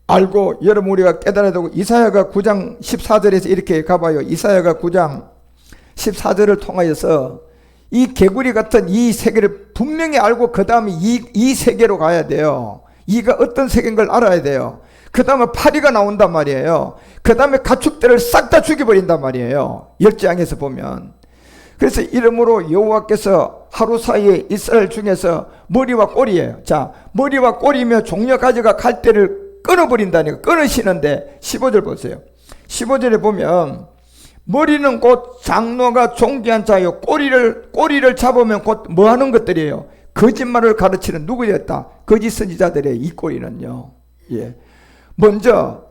알고 여러분 우리가 깨달아야 되고, 이사야가 9장 14절에서 이렇게 가봐요. 이사야가 9장 14절을 통하여서 이 개구리 같은 이 세계를 분명히 알고 그 다음에 이 세계로 가야 돼요. 이가 어떤 세계인 걸 알아야 돼요. 그 다음에 파리가 나온단 말이에요. 그 다음에 가축들을 싹 다 죽여버린단 말이에요. 10장에서 보면. 그래서 이러므로 여호와께서 하루 사이에 이스라엘 중에서 머리와 꼬리예요. 자, 머리와 꼬리며 종려 가지가 갈대를 끊어버린다니까. 끊으시는데 15절 보세요. 15절에 보면 머리는 곧 장로가 존귀한 자요. 꼬리를 잡으면 곧 뭐 하는 것들이에요? 거짓말을 가르치는 누구였다? 거짓 선지자들의 이 꼬리는요. 예. 먼저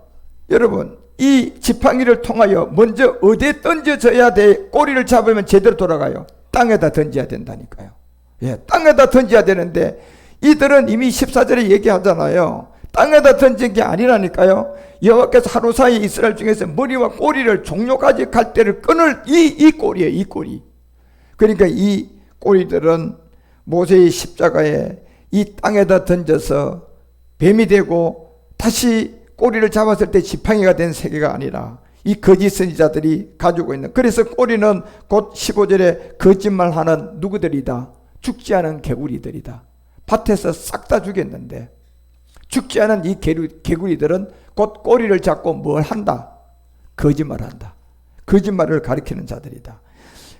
여러분 이 지팡이를 통하여 먼저 어디에 던져져야 돼? 꼬리를 잡으면 제대로 돌아가요. 땅에다 던져야 된다니까요. 예, 땅에다 던져야 되는데 이들은 이미 14절에 얘기하잖아요. 땅에다 던진 게 아니라니까요. 여호와께서 하루 사이에 이스라엘 중에서 머리와 꼬리를 종려까지 갈 때를 끊을 이 꼬리예요. 이 꼬리. 그러니까 이 꼬리들은 모세의 십자가에 이 땅에다 던져서 뱀이 되고 다시 꼬리를 잡았을 때 지팡이가 된 세계가 아니라 이 거짓 선지자들이 가지고 있는, 그래서 꼬리는 곧 15절에 거짓말하는 누구들이다? 죽지 않은 개구리들이다. 밭에서 싹 다 죽였는데 죽지 않은 이 개구리들은 곧 꼬리를 잡고 뭘 한다? 거짓말한다. 거짓말을 가리키는 자들이다.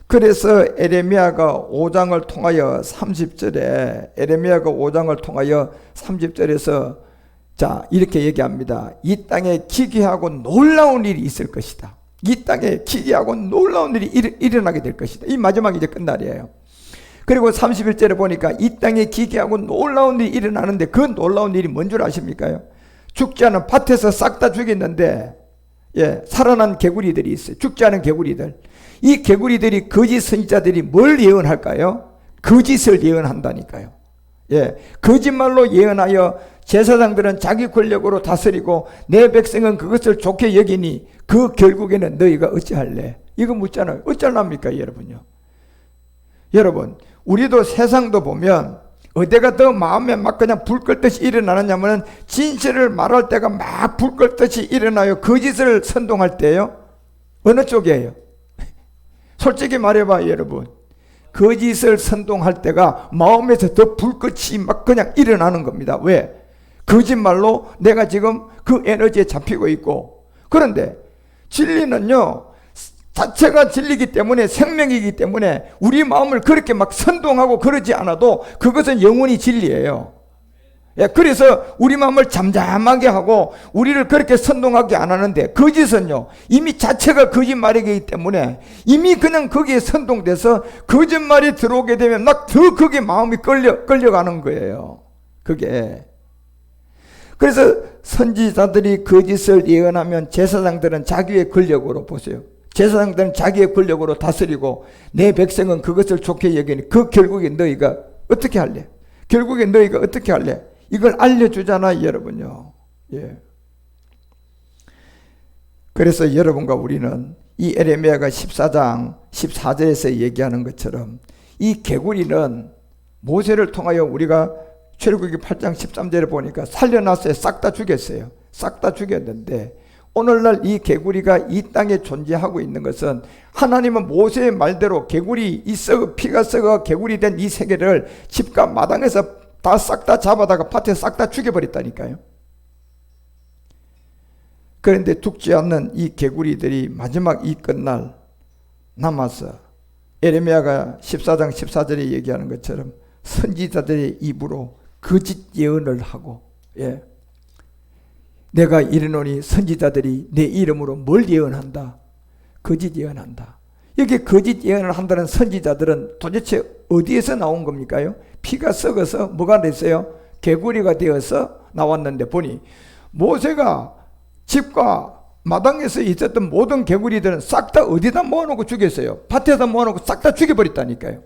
그래서 에레미야가 5장을 통하여 30절에 에레미야가 5장을 통하여 30절에서 자 이렇게 얘기합니다. 이 땅에 기괴하고 놀라운 일이 있을 것이다. 이 땅에 기괴하고 놀라운 일이 일어나게 될 것이다. 이 마지막이 이제 끝날이에요. 그리고 31절에 보니까 이 땅에 기괴하고 놀라운 일이 일어나는데 그 놀라운 일이 뭔 줄 아십니까요? 죽지 않은 밭에서 싹 다 죽였는데 예, 살아난 개구리들이 있어요. 죽지 않은 개구리들. 이 개구리들이 거짓 선지자들이 뭘 예언할까요? 거짓을 예언한다니까요. 예, 거짓말로 예언하여 제사장들은 자기 권력으로 다스리고 내 백성은 그것을 좋게 여기니 그 결국에는 너희가 어찌할래? 이거 묻잖아요. 어쩔랍니까 여러분요? 여러분 우리도 세상도 보면 어디가 더 마음에 막 그냥 불 끓듯이 일어나느냐면 진실을 말할 때가 막 불 끓듯이 일어나요. 거짓을 선동할 때요. 어느 쪽이에요? 솔직히 말해봐 여러분. 거짓을 선동할 때가 마음에서 더 불꽃이 막 그냥 일어나는 겁니다. 왜? 거짓말로 내가 지금 그 에너지에 잡히고 있고. 그런데 진리는요 자체가 진리이기 때문에 생명이기 때문에 우리 마음을 그렇게 막 선동하고 그러지 않아도 그것은 영원히 진리예요. 예, 그래서 우리 마음을 잠잠하게 하고 우리를 그렇게 선동하게 안 하는데 거짓은요 이미 자체가 거짓말이기 때문에 이미 그냥 거기에 선동돼서 거짓말이 들어오게 되면 막 더 거기에 마음이 끌려가는 거예요. 그게. 그래서 선지자들이 거짓을 예언하면 제사장들은 자기의 권력으로 보세요. 제사장들은 자기의 권력으로 다스리고 내 백성은 그것을 좋게 여기니 그 결국에 너희가 어떻게 할래? 결국에 너희가 어떻게 할래? 이걸 알려주잖아 여러분요. 예. 그래서 여러분과 우리는 이 에레미야가 14장 14절에서 얘기하는 것처럼 이 개구리는 모세를 통하여 우리가 출애굽기 8장 13절에 보니까 살려놨어요. 싹 다 죽였어요. 싹 다 죽였는데 오늘날 이 개구리가 이 땅에 존재하고 있는 것은 하나님은 모세의 말대로 개구리 피가 썩어 개구리 된 이 세계를 집과 마당에서 다 싹 다 잡아다가 밭에 싹 다 죽여버렸다니까요. 그런데 죽지 않는 이 개구리들이 마지막 이 끝날 남아서 에레미야가 14장 14절에 얘기하는 것처럼 선지자들의 입으로 거짓 예언을 하고 예. 내가 이르노니 선지자들이 내 이름으로 뭘 예언한다? 거짓 예언한다. 여기 거짓 예언을 한다는 선지자들은 도대체 어디에서 나온 겁니까요? 피가 썩어서 뭐가 됐어요? 개구리가 되어서 나왔는데 보니 모세가 집과 마당에서 있었던 모든 개구리들은 싹 다 어디다 모아놓고 죽였어요? 밭에다 모아놓고 싹 다 죽여버렸다니까요.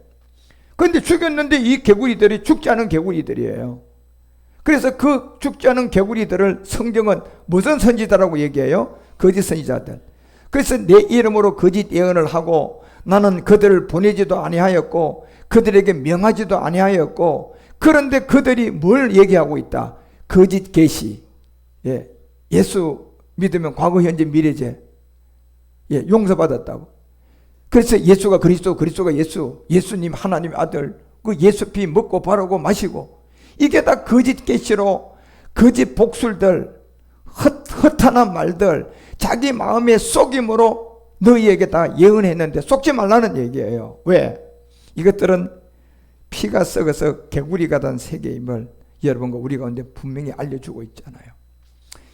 그런데 죽였는데 이 개구리들이 죽지 않은 개구리들이에요. 그래서 그 죽지 않은 개구리들을 성경은 무슨 선지자라고 얘기해요? 거짓 선지자들. 그래서 내 이름으로 거짓 예언을 하고 나는 그들을 보내지도 아니하였고 그들에게 명하지도 아니하였고 그런데 그들이 뭘 얘기하고 있다? 거짓 계시. 예. 예수 믿으면 과거 현재 미래제 예, 용서받았다고. 그래서 예수가 그리스도, 그리스도가 예수, 예수님 하나님의 아들, 그 예수 피 먹고 바르고 마시고 이게 다 거짓 계시로 거짓 복술들, 허탄한 말들, 자기 마음의 속임으로 너희에게 다 예언했는데 속지 말라는 얘기예요. 왜? 이것들은 피가 썩어서 개구리가 된 세계임을 여러분과 우리 가운데 분명히 알려주고 있잖아요.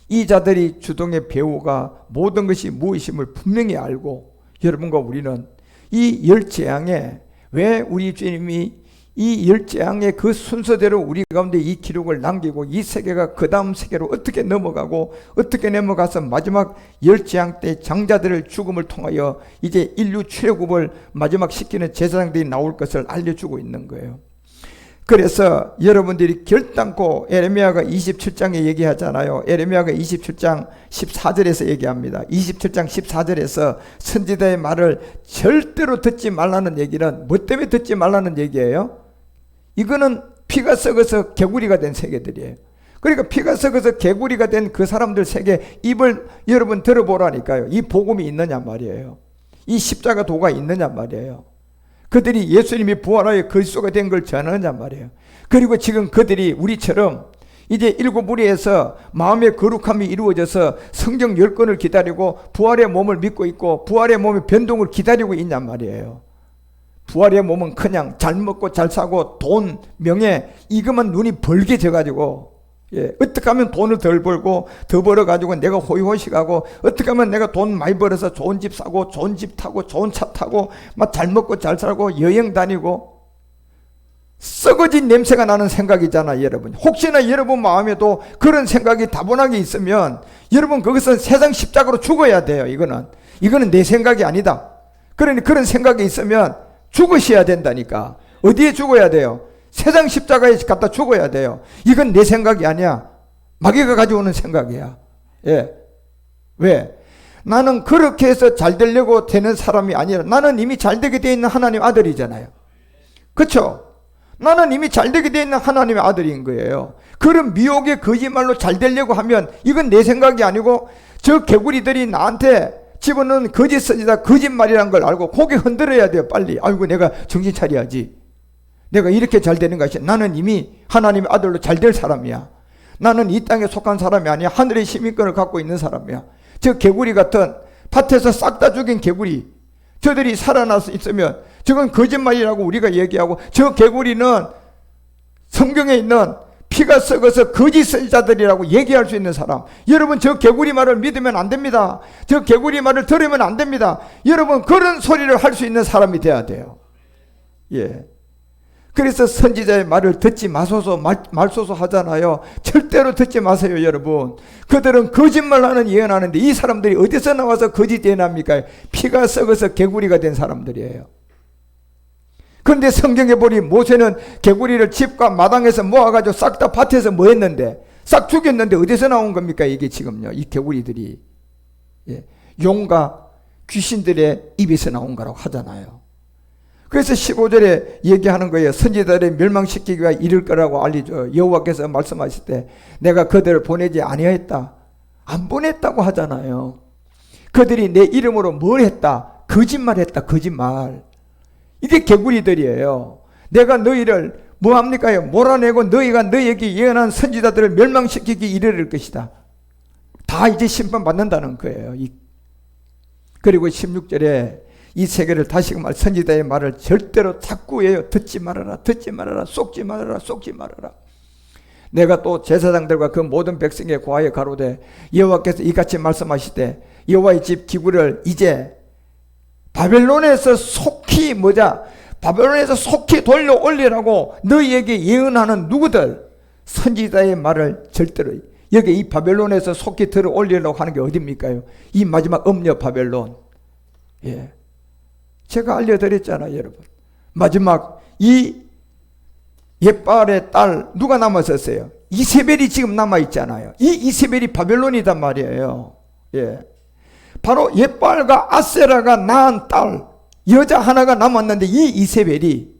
이 자들이 주동의 배후가 모든 것이 무엇임을 분명히 알고 여러분과 우리는 이 열 재앙에, 왜 우리 주님이 이 열 재앙의 그 순서대로 우리 가운데 이 기록을 남기고 이 세계가 그 다음 세계로 어떻게 넘어가고 어떻게 넘어가서 마지막 열 재앙 때 장자들을 죽음을 통하여 이제 인류 출애굽을 마지막 시키는 제사장들이 나올 것을 알려주고 있는 거예요. 그래서 여러분들이 결단코, 에레미야가 27장에 얘기하잖아요. 에레미야가 27장 14절에서 얘기합니다. 27장 14절에서 선지자의 말을 절대로 듣지 말라는 얘기는 뭐 때문에 듣지 말라는 얘기예요? 이거는 피가 썩어서 개구리가 된 세계들이에요. 그러니까 피가 썩어서 개구리가 된 그 사람들 세계 입을 여러분 들어보라니까요. 이 복음이 있느냐 말이에요. 이 십자가 도가 있느냐 말이에요. 그들이 예수님이 부활하여 그리스도가 된 걸 전하느냐 말이에요. 그리고 지금 그들이 우리처럼 이제 일곱 무리에서 마음의 거룩함이 이루어져서 성경 10권을 기다리고 부활의 몸을 믿고 있고 부활의 몸의 변동을 기다리고 있냔 말이에요. 부활의 몸은 그냥 잘 먹고 잘 사고 돈, 명예 이것만 눈이 벌게 져가지고, 어떻게 하면 돈을 덜 벌고 더 벌어가지고 내가 호의호식하고, 어떻게 하면 내가 돈 많이 벌어서 좋은 집 사고 좋은 집 타고 좋은 차 타고 막 잘 먹고 잘 살고 여행 다니고, 썩어진 냄새가 나는 생각이잖아 여러분. 혹시나 여러분 마음에도 그런 생각이 다분하게 있으면 여러분 그것은 세상 십자가로 죽어야 돼요. 이거는 내 생각이 아니다. 그러니 그런 생각이 있으면 죽으셔야 된다니까. 어디에 죽어야 돼요? 세상 십자가에 갖다 죽어야 돼요. 이건 내 생각이 아니야. 마귀가 가져오는 생각이야. 왜? 나는 그렇게 해서 잘 되려고 되는 사람이 아니라 나는 이미 잘 되게 되어 있는 하나님 아들이잖아요. 그렇죠? 나는 이미 잘 되게 되어 있는 하나님의 아들인 거예요. 그런 미혹의 거짓말로 잘 되려고 하면 이건 내 생각이 아니고 저 개구리들이 나한테 집어넣은 거짓 선지자 거짓말이라는 걸 알고 고개 흔들어야 돼요. 빨리. 아이고 내가 정신 차려야지. 내가 이렇게 잘 되는 것이, 나는 이미 하나님의 아들로 잘 될 사람이야. 나는 이 땅에 속한 사람이 아니야. 하늘의 시민권을 갖고 있는 사람이야. 저 개구리 같은 밭에서 싹 다 죽인 개구리, 저들이 살아나서 있으면 저건 거짓말이라고 우리가 얘기하고, 저 개구리는 성경에 있는 피가 썩어서 거짓 선지자들이라고 얘기할 수 있는 사람. 여러분 저 개구리 말을 믿으면 안 됩니다. 저 개구리 말을 들으면 안 됩니다. 여러분 그런 소리를 할 수 있는 사람이 돼야 돼요. 그래서 선지자의 말을 듣지 마소서 말소서 하잖아요. 절대로 듣지 마세요 여러분. 그들은 거짓말하는 예언하는데 이 사람들이 어디서 나와서 거짓 예언합니까? 피가 썩어서 개구리가 된 사람들이에요. 그런데 성경에 보니 모세는 개구리를 집과 마당에서 모아가지고 싹 다 밭에서 뭐 했는데? 싹 죽였는데 어디서 나온 겁니까? 이게 지금요. 이 개구리들이 용과 귀신들의 입에서 나온 거라고 하잖아요. 그래서 15절에 얘기하는 거예요. 선지자들을 멸망시키기가 이를 거라고 알리죠. 여호와께서 말씀하실 때 내가 그들을 보내지 아니하였다. 안 보냈다고 하잖아요. 그들이 내 이름으로 뭘 했다? 거짓말했다. 거짓말. 이게 개구리들이에요. 내가 너희를 뭐합니까? 몰아내고 너희가 너희에게 예언한 선지자들을 멸망시키기 이르를 것이다. 다 이제 심판받는다는 거예요. 그리고 16절에 이 세계를 다시금 말 선지자의 말을 절대로 자꾸 해요. 듣지 말아라, 듣지 말아라, 속지 말아라, 속지 말아라. 내가 또 제사장들과 그 모든 백성의 고하여 가로되 여호와께서 이같이 말씀하시되 여호와의 집 기구를 이제 바벨론에서 속히 바벨론에서 속히 돌려 올리라고 너희에게 예언하는 누구들, 선지자의 말을 절대로, 여기 이 바벨론에서 속히 들어 올리려고 하는 게 어딥니까요? 이 마지막 음녀 바벨론. 제가 알려드렸잖아요 여러분. 마지막 이 옛바알의 딸 누가 남았었어요? 이세벨이 지금 남아있잖아요. 이 이세벨이 바벨론이단 말이에요. 바로 옛바알과 아세라가 낳은 딸 여자 하나가 남았는데 이 이세벨이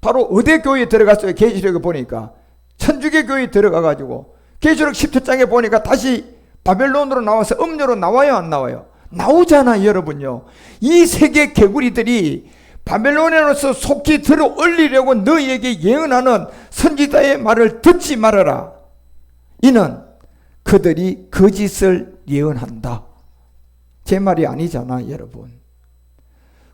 바로 어디 교회에 들어갔어요? 계시록에 보니까 천주교 교회에 들어가가지고 계시록 17장에 보니까 다시 바벨론으로 나와서 음녀로 나와요 안 나와요? 나오잖아요 여러분요. 이 세계 개구리들이 바벨론에서 속히 들어 올리려고 너희에게 예언하는 선지자의 말을 듣지 말아라. 이는 그들이 거짓을 예언한다. 제 말이 아니잖아 여러분.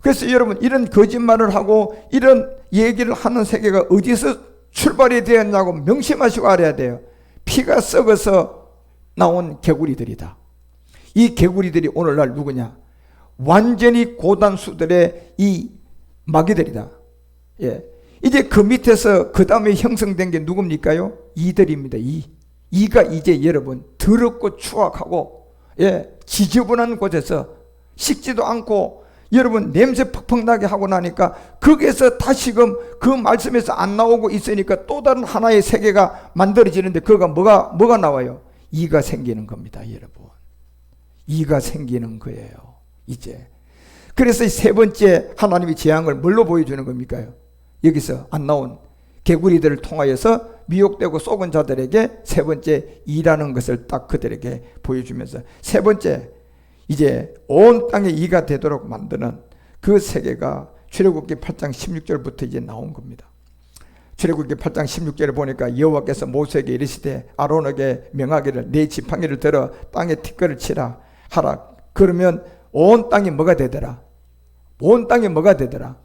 그래서 여러분 이런 거짓말을 하고 이런 얘기를 하는 세계가 어디서 출발이 되었냐고 명심하시고 알아야 돼요. 피가 썩어서 나온 개구리들이다. 이 개구리들이 오늘날 누구냐? 완전히 고단수들의 이 마귀들이다. 예. 이제 그 밑에서 그 다음에 형성된 게 누굽니까요? 이들입니다. 이가 이제 여러분 더럽고 추악하고, 예, 지저분한 곳에서 식지도 않고 여러분 냄새 퍽퍽 나게 하고 나니까 거기에서 다시금 그 말씀에서 안 나오고 있으니까 또 다른 하나의 세계가 만들어지는데 그가 뭐가 나와요? 이가 생기는 겁니다. 여러분, 이가 생기는 거예요. 이제 그래서 세 번째 하나님의 재앙을 뭘로 보여주는 겁니까? 여기서 안 나온 개구리들을 통하여서 미혹되고 속은 자들에게 세 번째 이라는 것을 딱 그들에게 보여주면서 세 번째 이제 온 땅에 이가 되도록 만드는 그 세계가 출애굽기 8장 16절부터 이제 나온 겁니다. 출애굽기 8장 16절을 보니까 여호와께서 모세에게 이르시되 아론에게 명하기를 네 지팡이를 들어 땅에 티끌을 치라 하라. 그러면 온 땅이 뭐가 되더라? 온 땅이 뭐가 되더라?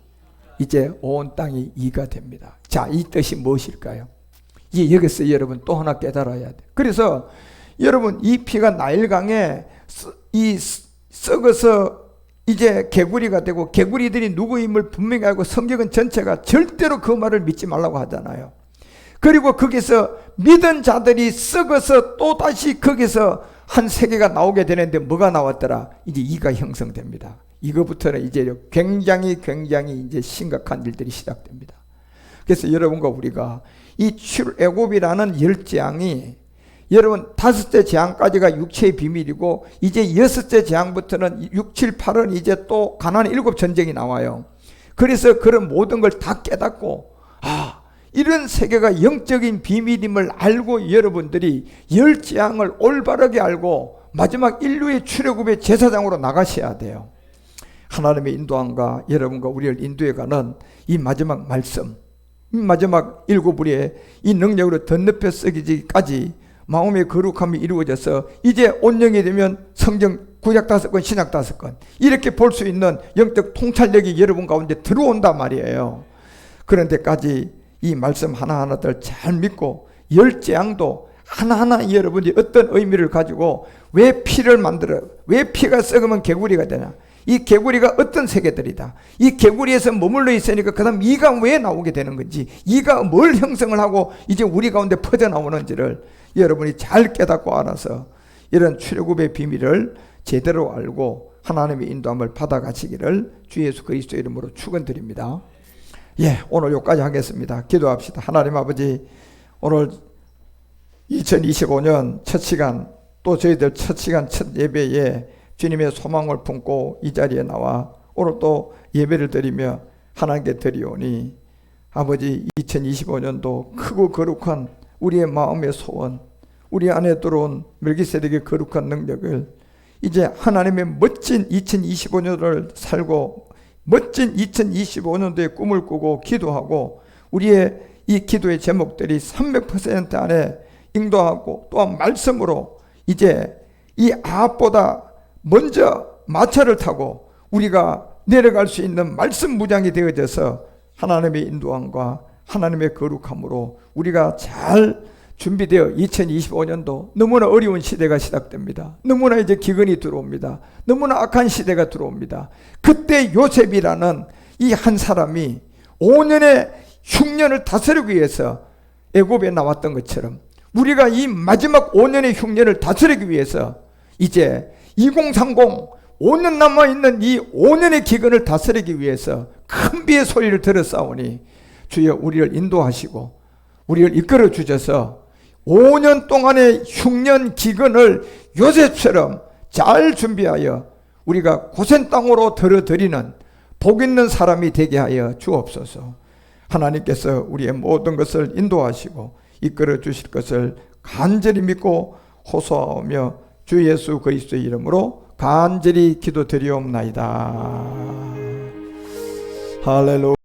이제 온 땅이 이가 됩니다. 자, 이 뜻이 무엇일까요? 이제 여기서 여러분 또 하나 깨달아야 돼. 그래서 여러분 이 피가 나일강에 썩어서 이제 개구리가 되고 개구리들이 누구임을 분명히 알고 성경은 전체가 절대로 그 말을 믿지 말라고 하잖아요. 그리고 거기서 믿은 자들이 썩어서 또다시 거기서 한 세계가 나오게 되는데 뭐가 나왔더라? 이제 이가 형성됩니다. 이거부터는 이제 굉장히 이제 심각한 일들이 시작됩니다. 그래서 여러분과 우리가 이 출애굽이라는 열재앙이 여러분 다섯째 재앙까지가 육체의 비밀이고 이제 여섯째 재앙부터는 6, 7, 8은 이제 또 가나안 7 전쟁이 나와요. 그래서 그런 모든 걸 다 깨닫고 이런 세계가 영적인 비밀임을 알고 여러분들이 열재앙을 올바르게 알고 마지막 인류의 출애굽의 제사장으로 나가셔야 돼요. 하나님의 인도함과 여러분과 우리를 인도해가는 이 마지막 말씀, 이 마지막 7우리의 이 능력으로 덧lep혀 쓰기까지 마음의 거룩함이 이루어져서 이제 온영이 되면 성경 구약 5권 신약 5권 이렇게 볼 수 있는 영적 통찰력이 여러분 가운데 들어온단 말이에요. 그런 데까지 이 말씀 하나하나들 잘 믿고 열재앙도 하나하나 여러분이 어떤 의미를 가지고 왜 피를 만들어, 왜 피가 썩으면 개구리가 되냐, 이 개구리가 어떤 세계들이다, 이 개구리에서 머물러 있으니까 그 다음 이가 왜 나오게 되는 건지, 이가 뭘 형성을 하고 이제 우리 가운데 퍼져나오는지를 여러분이 잘 깨닫고 알아서 이런 출애굽의 비밀을 제대로 알고 하나님의 인도함을 받아가시기를 주 예수 그리스도 이름으로 축원드립니다. 예, 오늘 여기까지 하겠습니다. 기도합시다. 하나님 아버지, 오늘 2025년 첫 시간, 또 저희들 첫 시간 첫 예배에 주님의 소망을 품고 이 자리에 나와 오늘 또 예배를 드리며 하나님께 드리오니 아버지, 2025년도 크고 거룩한 우리의 마음의 소원, 우리 안에 들어온 멜기세덱의 거룩한 능력을 이제 하나님의 멋진 2025년을 살고 멋진 2025년도의 꿈을 꾸고 기도하고 우리의 이 기도의 제목들이 300% 안에 인도하고 또한 말씀으로 이제 이 아합보다 먼저 마차를 타고 우리가 내려갈 수 있는 말씀 무장이 되어져서 하나님의 인도함과 하나님의 거룩함으로 우리가 잘 준비되어 2025년도 너무나 어려운 시대가 시작됩니다. 너무나 이제 기근이 들어옵니다. 너무나 악한 시대가 들어옵니다. 그때 요셉이라는 이 한 사람이 5년의 흉년을 다스리기 위해서 애굽에 나왔던 것처럼 우리가 이 마지막 5년의 흉년을 다스리기 위해서 이제 2030 5년 남아있는 이 5년의 기근을 다스리기 위해서 큰 비의 소리를 들었사오니 주여 우리를 인도하시고 우리를 이끌어 주셔서 5년 동안의 흉년 기근을 요셉처럼 잘 준비하여 우리가 고센 땅으로 들어드리는 복 있는 사람이 되게 하여 주옵소서. 하나님께서 우리의 모든 것을 인도하시고 이끌어 주실 것을 간절히 믿고 호소하며 주 예수 그리스도의 이름으로 간절히 기도드리옵나이다. 할렐루야.